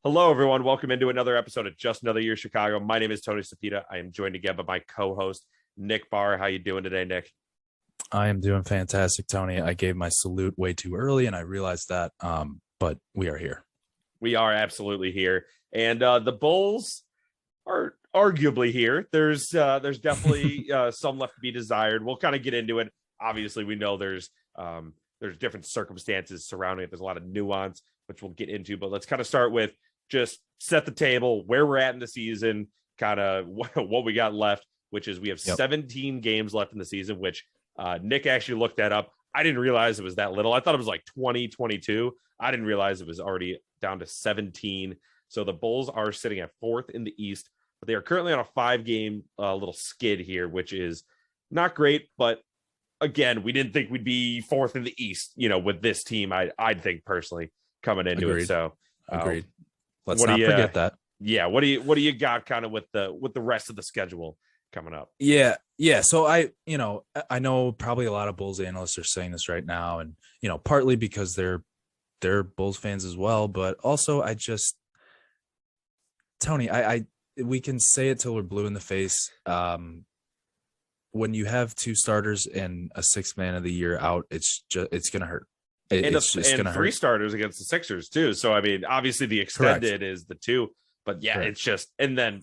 Hello, everyone. Welcome into another episode of Just Another Year Chicago. My name is Tony Sapita. I am joined again by my co-host, Nick Barr. How you doing today, Nick? I am doing fantastic, Tony. I gave my salute way too early, and I realized that, but we are here. We are absolutely here. And the Bulls are arguably here. There's definitely some left to be desired. We'll kind of get into it. Obviously, we know there's different circumstances surrounding it. There's a lot of nuance, which we'll get into. But let's kind of start with just set the table, where we're at in the season, kind of what we got left, which is we have 17 games left in the season, which Nick actually looked that up. I didn't realize it was that little. I thought it was like 20, 22. I didn't realize it was already down to 17. So the Bulls are sitting at fourth in the East, but they are currently on a 5-game little skid here, which is not great. But again, we didn't think we'd be fourth in the East, with this team. I'd think personally coming into Agreed. it. So agreed. Let's not forget that. Yeah. What do you got kind of with the rest of the schedule coming up? Yeah. So I know probably a lot of Bulls analysts are saying this right now, and partly because they're Bulls fans as well, but also Tony, we can say it till we're blue in the face. When you have 2 starters and a 6th man of the year out, it's gonna hurt. It's just gonna hurt. 3 starters against the Sixers too. So I mean, obviously the extended is the 2, but yeah, Correct. It's just, and then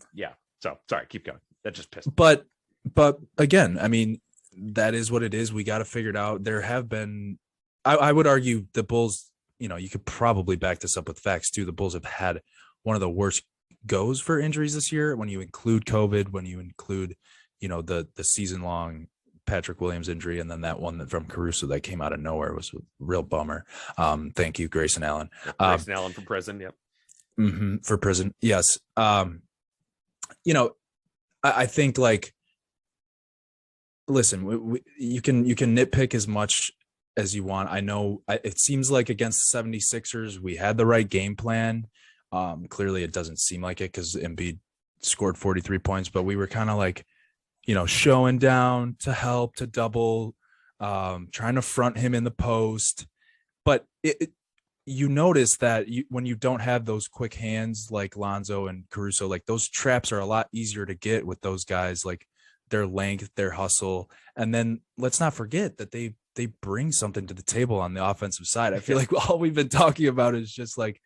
So sorry, keep going. That just pissed me. But again, I mean, that is what it is. We got to figure it out. There have been, I would argue, the Bulls. You could probably back this up with facts too. The Bulls have had one of the worst goes for injuries this year. When you include COVID, when you include, the season long Patrick Williams injury, and then that one from Caruso that came out of nowhere was a real bummer. Thank you, Grayson Allen. Grayson Allen from prison. Yep. For prison. Yes. I think, like, listen, you can nitpick as much as you want. I know it seems like against the 76ers, we had the right game plan. Clearly it doesn't seem like it because Embiid scored 43 points, but we were kind of like, showing down to help, to double, trying to front him in the post. But you notice that when you don't have those quick hands like Lonzo and Caruso, like, those traps are a lot easier to get with those guys, like their length, their hustle. And then let's not forget that they bring something to the table on the offensive side. I feel like all we've been talking about is just like,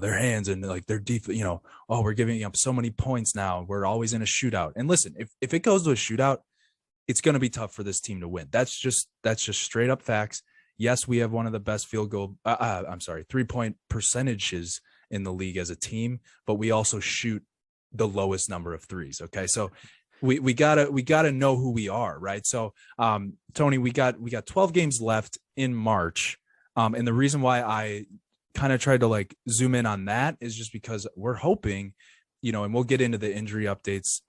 their hands and like their deep, we're giving up so many points now. We're always in a shootout. And listen, if it goes to a shootout, it's going to be tough for this team to win. That's just straight up facts. Yes, we have one of the best 3-point percentages in the league as a team, but we also shoot the lowest number of threes. Okay. So we gotta know who we are. Right. So, Tony, we got 12 games left in March. And the reason why I kind of tried to like zoom in on that is just because we're hoping, and we'll get into the injury updates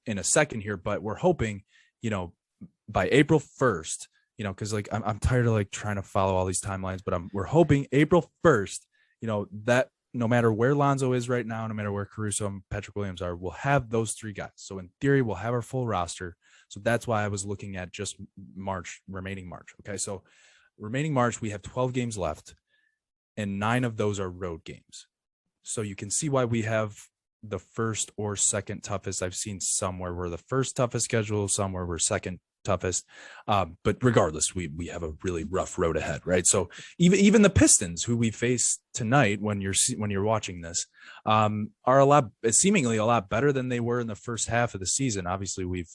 in a second here, but we're hoping, by April 1st, cause like, I'm tired of like trying to follow all these timelines, but we're hoping April 1st, that no matter where Lonzo is right now, no matter where Caruso and Patrick Williams are, we'll have those 3 guys. So in theory, we'll have our full roster. So that's why I was looking at just remaining March. Okay. So remaining March, we have 12 games left, and 9 of those are road games. So you can see why we have the first or second toughest. I've seen somewhere we're the first toughest schedule, somewhere we're second toughest. But regardless, we have a really rough road ahead, right? So even the Pistons, who we face tonight when you're watching this, are seemingly a lot better than they were in the first half of the season. Obviously, we've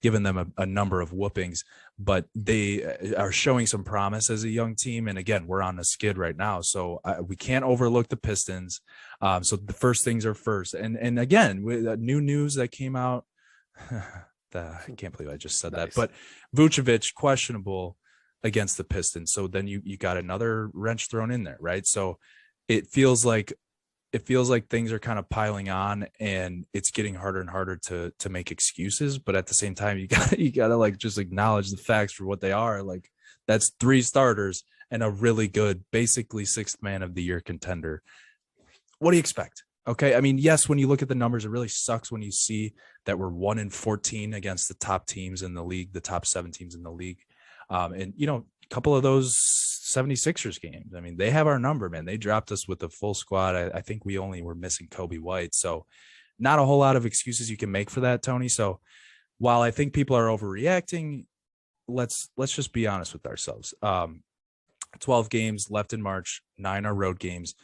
given them a number of whoopings, but they are showing some promise as a young team. And again, we're on a skid right now, so we can't overlook the Pistons. So the first things are first. And again, with new news that came out, I can't believe I just said that, but Vucevic questionable against the Pistons. So then you got another wrench thrown in there, right? So it feels like things are kind of piling on, and it's getting harder and harder to make excuses. But at the same time, you gotta like just acknowledge the facts for what they are. Like, that's 3 starters and a really good, basically 6th man of the year contender. What do you expect? Okay. I mean, yes, when you look at the numbers, it really sucks when you see that we're 1-14 against the top teams in the league, the top 7 teams in the league. And, couple of those 76ers games. I mean, they have our number, man. They dropped us with the full squad. I think we only were missing Kobe White. So not a whole lot of excuses you can make for that, Tony. So while I think people are overreacting, let's just be honest with ourselves. 12 games left in March, 9 are road games.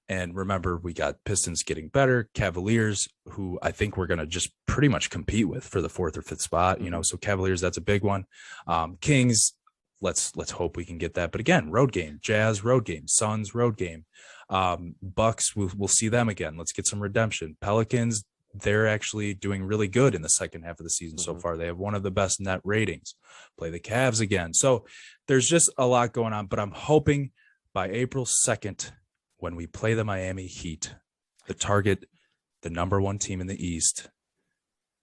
And remember, we got Pistons getting better, Cavaliers, who I think we're going to just pretty much compete with for the 4th or 5th spot. So Cavaliers, that's a big one. Kings, let's hope we can get that. But again, road game, Jazz, road game, Suns, road game. Bucks, we'll see them again. Let's get some redemption. Pelicans, they're actually doing really good in the second half of the season so far. They have one of the best net ratings. Play the Cavs again. So there's just a lot going on, but I'm hoping by April 2nd, when we play the Miami Heat, the target, the number 1 team in the East,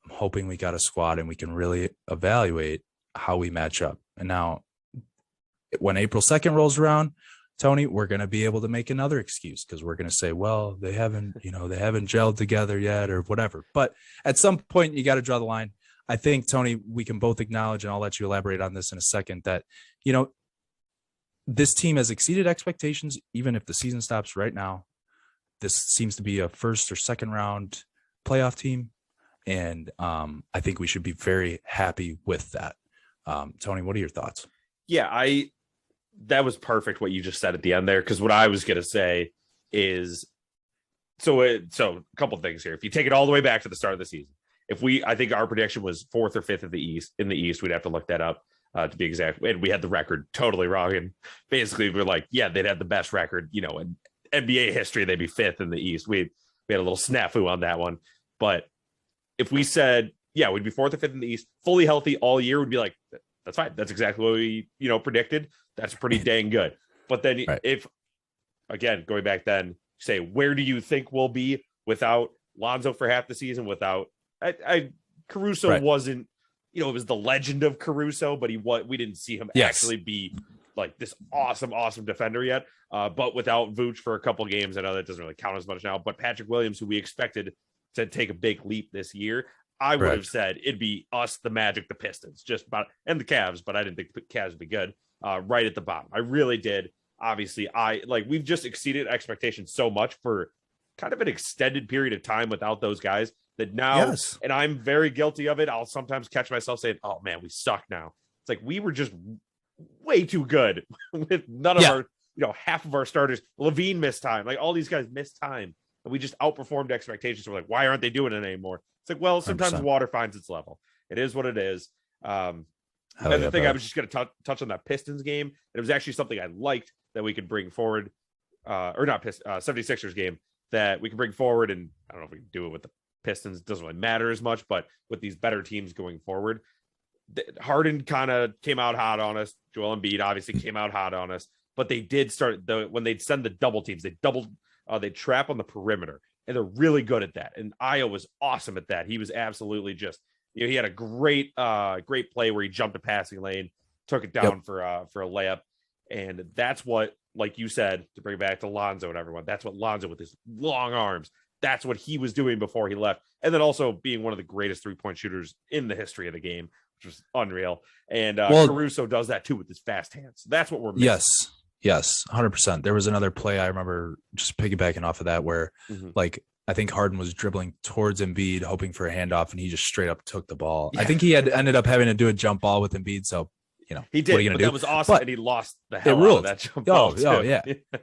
I'm hoping we got a squad and we can really evaluate how we match up. And now when April 2nd rolls around, Tony, we're going to be able to make another excuse because we're going to say, well, they haven't gelled together yet or whatever. But at some point, you got to draw the line. I think, Tony, we can both acknowledge, and I'll let you elaborate on this in a second, that, this team has exceeded expectations, even if the season stops right now. This seems to be a 1st or 2nd round playoff team. And I think we should be very happy with that. Tony, what are your thoughts? Yeah, that was perfect what you just said at the end there, because what I was going to say is, so a couple things here. If you take it all the way back to the start of the season, I think our prediction was 4th or 5th in the East. We'd have to look that up to be exact. And we had the record totally wrong. And basically we're like, yeah, they'd have the best record, in NBA history. They'd be 5th in the East. We had a little snafu on that one. But if we said, yeah, we'd be 4th or 5th in the East, fully healthy all year, we'd be like, that's fine. That's exactly what we, predicted. That's pretty dang good. But then if, again, going back then, say, where do you think we'll be without Lonzo for half the season? Without Caruso wasn't, it was the legend of Caruso, but we didn't see him actually be like this awesome defender yet. But without Vooch for a couple games, I know that doesn't really count as much now, but Patrick Williams, who we expected to take a big leap this year, I would have said it'd be us, the Magic, the Pistons, just about, and the Cavs, but I didn't think the Cavs would be good. Right at the bottom. I really did. Obviously, we've just exceeded expectations so much for kind of an extended period of time without those guys that now, and I'm very guilty of it. I'll sometimes catch myself saying, oh man, we suck now. It's like, we were just way too good with none of our, half of our starters. Levine missed time. Like, all these guys missed time. And we just outperformed expectations. So we're like, why aren't they doing it anymore? It's like, well, sometimes 100%. Water finds its level. It is what it is. And the thing I was just going to touch on that Pistons game. It was actually something I liked that we could bring forward, or not 76ers game that we can bring forward. And I don't know if we can do it with the Pistons. It doesn't really matter as much, but with these better teams going forward, Harden kind of came out hot on us. Joel Embiid obviously came out hot on us, but they did start when they'd send the double teams, they trap on the perimeter, and they're really good at that. And Ayo was awesome at that. He was absolutely just, he had a great play where he jumped a passing lane, took it down for a layup. And that's what, like you said, to bring it back to Lonzo and everyone, that's what Lonzo with his long arms, that's what he was doing before he left. And then also being one of the greatest 3-point shooters in the history of the game, which was unreal. And Caruso does that too with his fast hands. That's what we're missing. Yes, 100%. There was another play I remember, just piggybacking off of that, where I think Harden was dribbling towards Embiid, hoping for a handoff, and he just straight up took the ball. Yeah. I think he ended up having to do a jump ball with Embiid. So, he did. What are you gonna do? That was awesome, and he lost the hell out of that jump ball. Oh, yeah.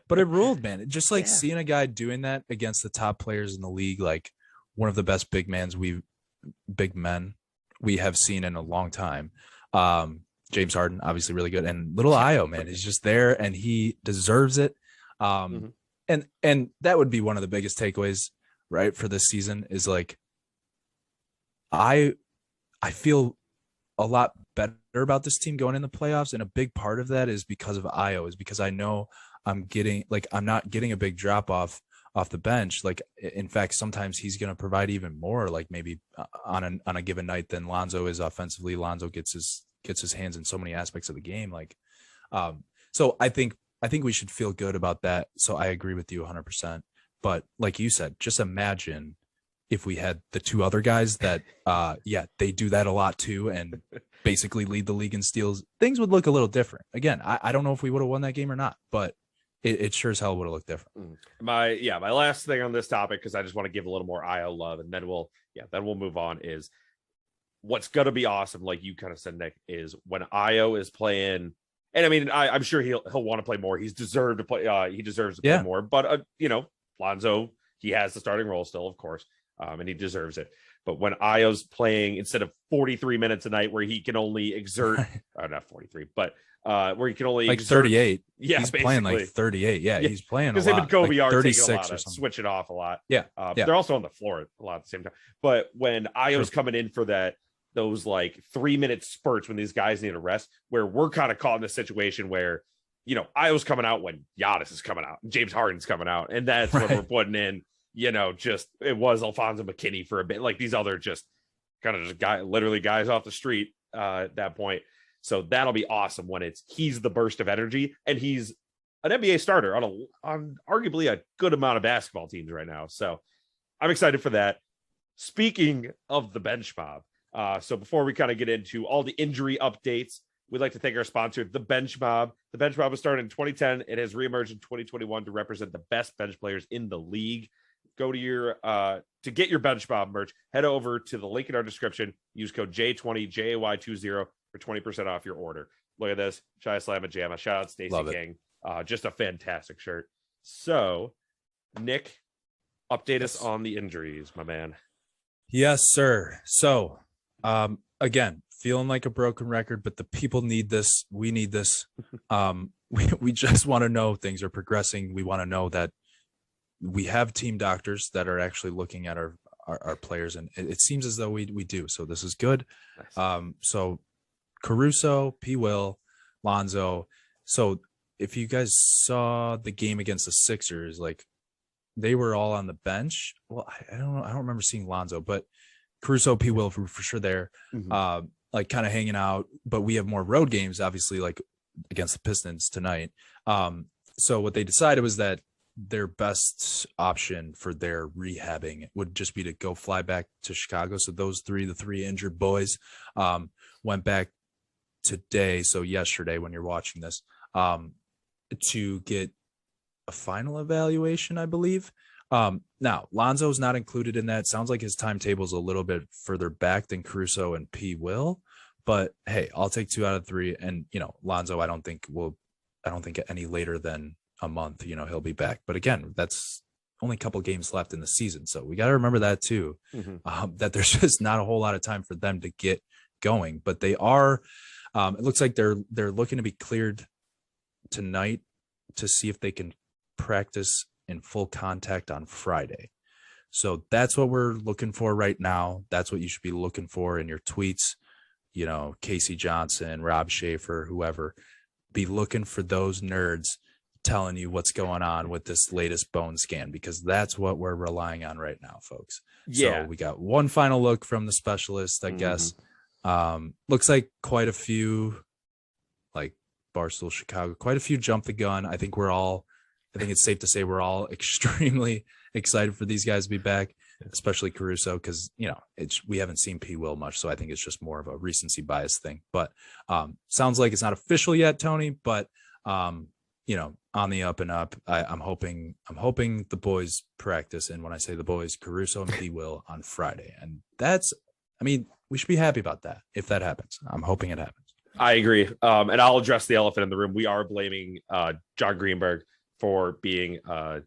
But it ruled, man. Just seeing a guy doing that against the top players in the league, like one of the best big men we have seen in a long time. James Harden, obviously really good, and little Ayo, man, is just there, and he deserves it. And that would be one of the biggest takeaways, right, for this season, is like, I feel a lot better about this team going in the playoffs, and a big part of that is because of Ayo, is because I know I'm not getting a big drop off the bench. Like, in fact, sometimes he's going to provide even more, like maybe on a given night than Lonzo is offensively. Lonzo gets his hands in so many aspects of the game. Like, so I think we should feel good about that. So I agree with you 100%. But like you said, just imagine if we had the two other guys that, they do that a lot too. And basically lead the league in steals, things would look a little different. Again, I don't know if we would have won that game or not, but it sure as hell would have looked different. My last thing on this topic, because I just want to give a little more IO love, and then we'll move on, is what's going to be awesome, like you kind of said, Nick, is when IO is playing. And I mean, I'm sure he'll want to play more. He deserves to play more. But Lonzo, he has the starting role still, of course, and he deserves it. But when Io's playing instead of 43 minutes a night, where he can only exert, not 43, but where he can only like exert, 38. Yeah, he's basically. playing like 38. Yeah, he's playing a lot. Because him and Kobe like are taking a 36 lot or of something. switch it off a lot. Yeah, they're also on the floor a lot at the same time. But when Io's coming in for those like 3-minute spurts when these guys need a rest, where we're kind of caught in this situation where, Io's coming out when Giannis is coming out, James Harden's coming out, and that's when we're putting in, just it was Alfonso McKinney for a bit, like these other just kind of just guys off the street at that point. So that'll be awesome when he's the burst of energy, and he's an NBA starter on arguably a good amount of basketball teams right now. So I'm excited for that. Speaking of the bench mob, so before we kind of get into all the injury updates, we'd like to thank our sponsor, The Bench Mob. The Bench Mob was started in 2010. It has reemerged in 2021 to represent the best bench players in the league. Go to to get your Bench Mob merch, head over to the link in our description. Use code J20, JAY20 for 20% off your order. Look at this. Chai Slamma Jamma. Shout out Stacey King. Just a fantastic shirt. So, Nick, update us on the injuries, my man. Yes, sir. So, again, feeling like a broken record, but the people need this. We need this. We just want to know things are progressing. We want to know that we have team doctors that are actually looking at our players, and it seems as though we do. So this is good. Nice. So Caruso, P. Will, Lonzo. So if you guys saw the game against the Sixers, like they were all on the bench. Well, I don't know. I don't remember seeing Lonzo, but Caruso, P. Will for sure there. Mm-hmm. Like kind of hanging out, but we have more road games, obviously, like against the Pistons tonight. So what they decided was that their best option for their rehabbing would just be to go fly back to Chicago. So the three injured boys, went back today. So yesterday, when you're watching this, to get a final evaluation, I believe. Now Lonzo's not included in that. Sounds like his timetable is a little bit further back than Caruso and P. Will, but hey, I'll take 2 out of 3. And Lonzo, I don't think any later than a month, he'll be back. But again, that's only a couple games left in the season, so we got to remember that too. Mm-hmm. That there's just not a whole lot of time for them to get going, but they are. It looks like they're looking to be cleared tonight to see if they can practice in full contact on Friday. So that's what we're looking for right now. That's what you should be looking for in your tweets. Casey Johnson, Rob Schaefer, whoever, be looking for those nerds telling you what's going on with this latest bone scan, because that's what we're relying on right now, folks. Yeah. So we got one final look from the specialist, I guess. Looks like quite a few, like Barstool, Chicago, quite a few jumped the gun. I think it's safe to say we're all extremely excited for these guys to be back, especially Caruso, because we haven't seen P. Will much, so I think it's just more of a recency bias thing. But sounds like it's not official yet, Tony. But on the up and up, I'm hoping the boys practice, and when I say the boys, Caruso and P. Will on Friday, and we should be happy about that if that happens. I'm hoping it happens. I agree, and I'll address the elephant in the room. We are blaming John Greenberg for being not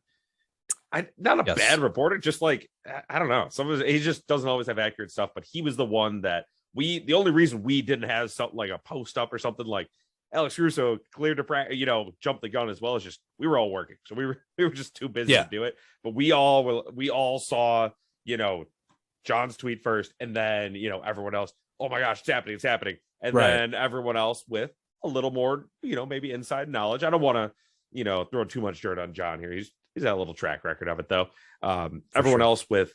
a bad reporter, just like I don't know, he just doesn't always have accurate stuff. But he was the one that the only reason we didn't have something like a post up or something like Alex Caruso cleared to practice, jump the gun, as well as just we were all working, so we were just too busy to do it. But we all saw John's tweet first, and then everyone else. Oh my gosh, it's happening, and then everyone else with a little more maybe inside knowledge. I don't want to throw too much dirt on John here. He's had a little track record of it though. Everyone else with,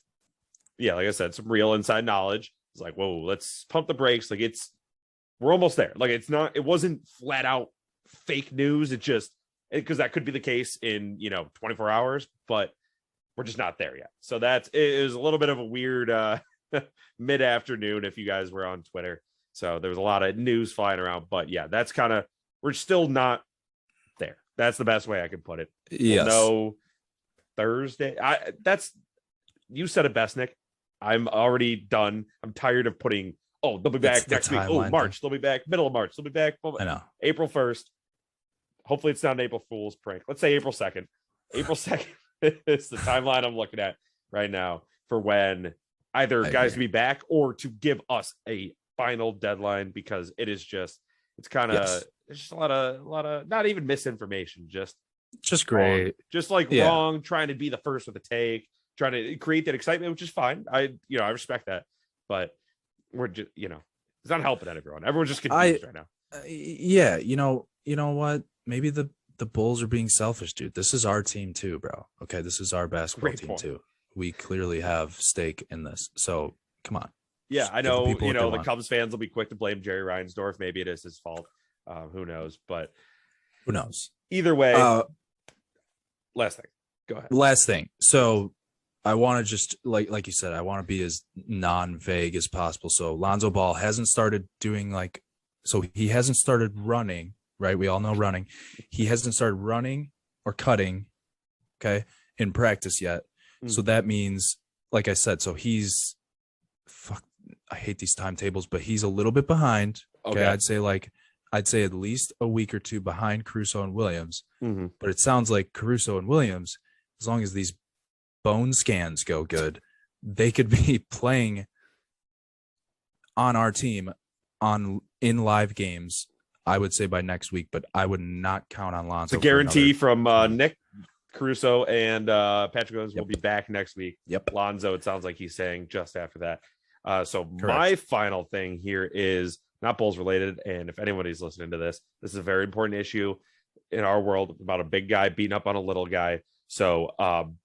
like I said, some real inside knowledge. It's like, whoa, let's pump the brakes. Like we're almost there. Like it wasn't flat out fake news. It just, because that could be the case in 24 hours, but we're just not there yet. So it was a little bit of a weird mid-afternoon if you guys were on Twitter. So there was a lot of news flying around, but yeah, that's kind of, we're still not there. That's the best way I can put it. Yes. We'll know Thursday. You said it best, Nick. I'm already done. I'm tired of putting, they'll be back next week. Oh, March. They'll be back middle of March. They'll be back. I know. April 1st. Hopefully it's not an April Fool's prank. Let's say April 2nd. April 2nd is the timeline I'm looking at right now for when either guys to be back or to give us a final deadline, because it's kind of, it's just a lot of not even misinformation, just great, wrong. Just like wrong, trying to be the first with a take, trying to create that excitement, which is fine. I respect that, but we're just, it's not helping everyone. Everyone's just confused right now. Yeah. You know what? Maybe the Bulls are being selfish, dude. This is our team too, bro. Okay. This is our basketball team too. We clearly have stake in this. So come on. Yeah. I know, the Cubs fans will be quick to blame Jerry Reinsdorf. Maybe it is his fault. Who knows, but who knows? Either way, last thing. Go ahead. Last thing. So I want to just like you said, I want to be as non-vague as possible. So Lonzo Ball hasn't started doing he hasn't started running, right? We all know running. He hasn't started running or cutting, okay, in practice yet. So that means, like I said, so he's I hate these timetables, but he's a little bit behind. Okay. I'd say at least a week or two behind Caruso and Williams. Mm-hmm. But it sounds like Caruso and Williams, as long as these bone scans go good, they could be playing on our team in live games, I would say by next week, but I would not count on Lonzo. It's a guarantee from Nick. Caruso and Patrick Williams will be back next week. Yep. Lonzo, it sounds like he's saying just after that. So Correct. My final thing here is not Bulls related. And if anybody's listening to this is a very important issue in our world about a big guy beating up on a little guy. So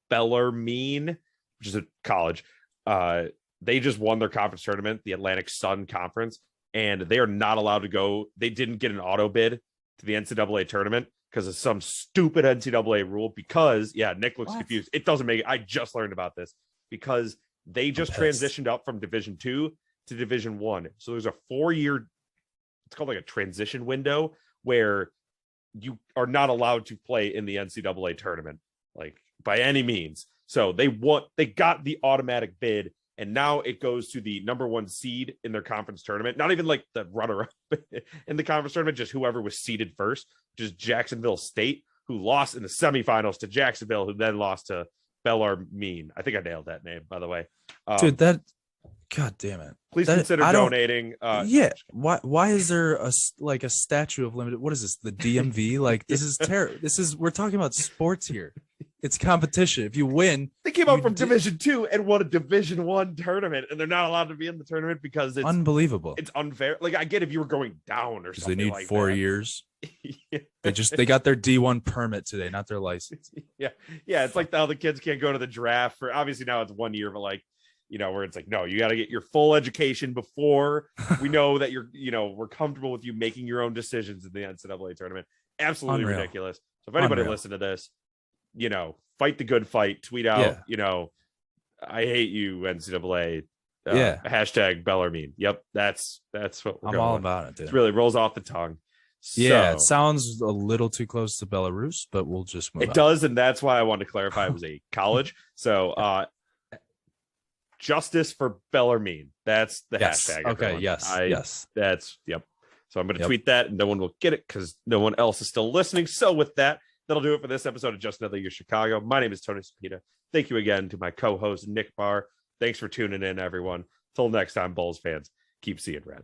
Bellarmine, which is a college, they just won their conference tournament, the Atlantic Sun Conference, and they are not allowed to go. They didn't get an auto bid to the NCAA tournament because of some stupid NCAA rule. Because, Nick looks confused. It doesn't make it. I just learned about this because they just transitioned up from Division 2 to Division 1. So there's a 4-year, it's called like a transition window where you are not allowed to play in the NCAA tournament, like by any means. So they got the automatic bid, and now it goes to the number 1 seed in their conference tournament. Not even like the runner-up in the conference tournament, just whoever was seeded first, which is Jacksonville State, who lost in the semifinals to Jacksonville, who then lost to Bellarmine. I think I nailed that name, by the way. Dude, God damn it. Please consider donating. Why is there a statute of limited? What is this? The DMV? Like, this is terrible. We're talking about sports here. It's competition. If you win, they came out from Division 2 and won a Division 1 tournament, and they're not allowed to be in the tournament because it's unbelievable. It's unfair. Like, I get if you were going down or something. They need like 4 that. years. They got their D1 permit today, not their license. Yeah. It's like how the kids can't go to the draft for, obviously now it's 1 year, but like, where it's like, no, you got to get your full education before we know that we're comfortable with you making your own decisions in the NCAA tournament. Absolutely ridiculous. So if anybody listen to this, fight the good fight, tweet out, I hate you, NCAA. Hashtag Bellarmine. Yep. That's what we're I'm going all with. about it, dude. It really rolls off the tongue. It sounds a little too close to Belarus, but we'll just move on. It does, and that's why I wanted to clarify it was a college. So justice for Bellarmine. That's the hashtag. Okay, everyone. Yes. That's So I'm going to tweet that, and no one will get it because no one else is still listening. So with that, that'll do it for this episode of Just Another Year Chicago. My name is Tony Cepeda. Thank you again to my co-host, Nick Barr. Thanks for tuning in, everyone. Till next time, Bulls fans, keep seeing red.